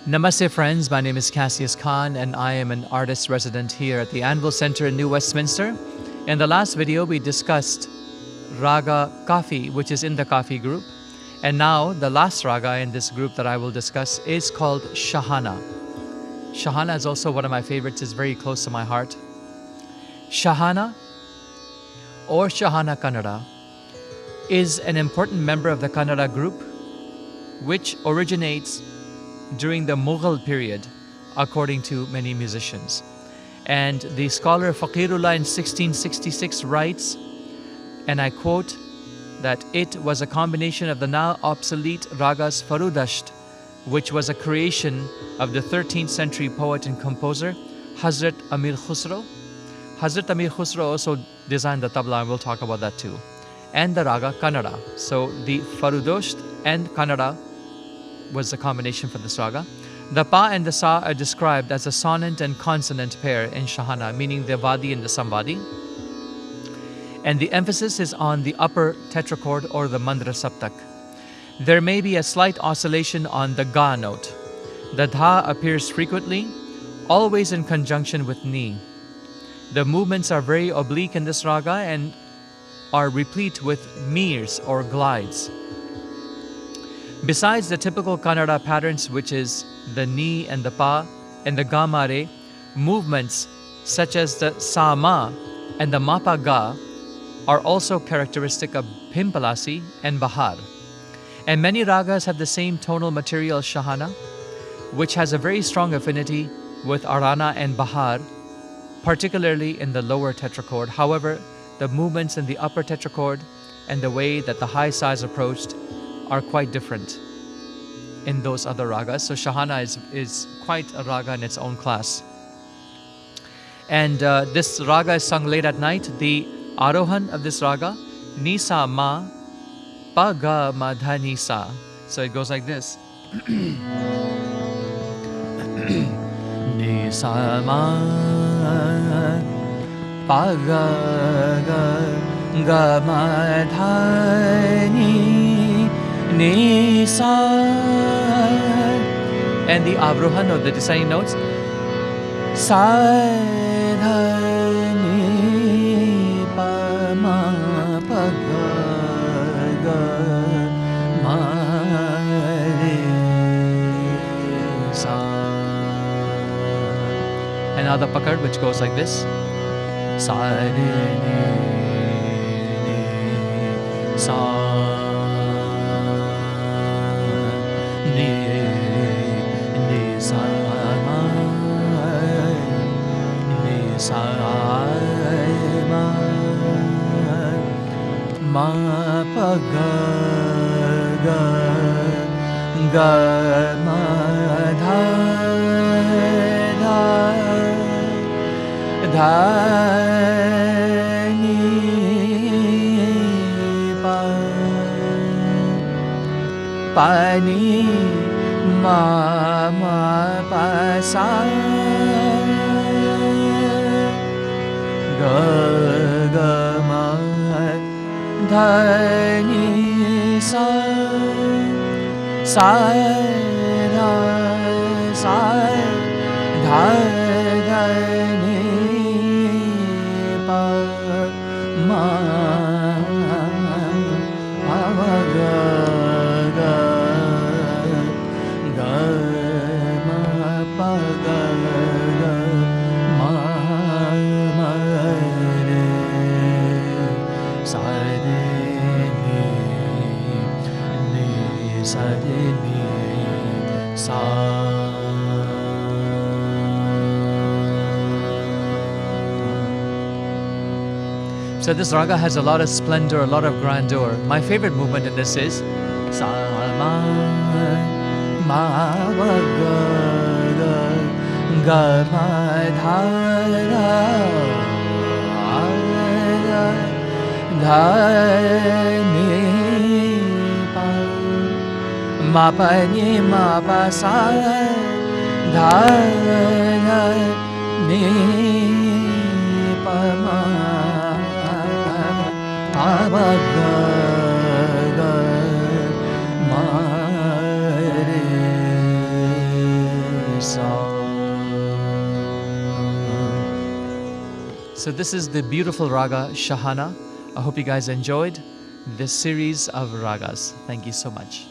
Namaste friends, my name is Cassius Khan and I am an artist resident here at the Anvil Center in New Westminster. In the last video we discussed Raga Kafi, which is in the Kafi group. And now the last Raga in this group that I will discuss is called Shahana. Shahana is also one of my favorites, it's very close to my heart. Shahana or Shahana Kannada is an important member of the Kannada group which originates during the Mughal period, according to many musicians. And the scholar Faqirullah in 1666 writes, and I quote, that it was a combination of the now obsolete ragas Farudasht, which was a creation of the 13th century poet and composer Hazrat Amir Khusro. Hazrat Amir Khusro also designed the tabla, and we'll talk about that too. And the raga Kannada. So the Farudasht and Kannada was the combination for this raga. The pa and the sa are described as a sonant and consonant pair in Shahana, meaning the vadi and the samvadi. And the emphasis is on the upper tetrachord or the mandra saptak. There may be a slight oscillation on the ga note. The dha appears frequently, always in conjunction with ni. The movements are very oblique in this raga and are replete with meers or glides. Besides the typical Kannada patterns, which is the ni and the pa and the ga mare, movements such as the sa ma and the mapa ga are also characteristic of Pimpalasi and Bahar. And many ragas have the same tonal material as Shahana, which has a very strong affinity with Arana and Bahar, particularly in the lower tetrachord. However, the movements in the upper tetrachord and the way that the high sa is approached are quite different in those other ragas. So Shahana is quite a raga in its own class. And this raga is sung late at night. The Arohan of this raga, Nisa ma, pa ga ma dha nisa. So it goes like this. Nisa ma, pa ga ma dha nisa. And the Avrohan of the descending notes, sa dha ni pa ma pa ga ma re sa. And now the pakad, which goes like this, sa re ni sa. Ma pa ga ga ma dha ni pa ni ma pa sa ga ma dha ni sa dha ni pa ma ga ma pa ga ma re sa re ni sa re ni sa. So this raga has a lot of splendor, a lot of grandeur. My favorite movement in this is sa ma ma ga ma dha ni pa ma pa ni ma pa sa dha ni pa ma pa ga ma re So this is the beautiful Raga Shahana. I hope you guys enjoyed this series of ragas. Thank you so much.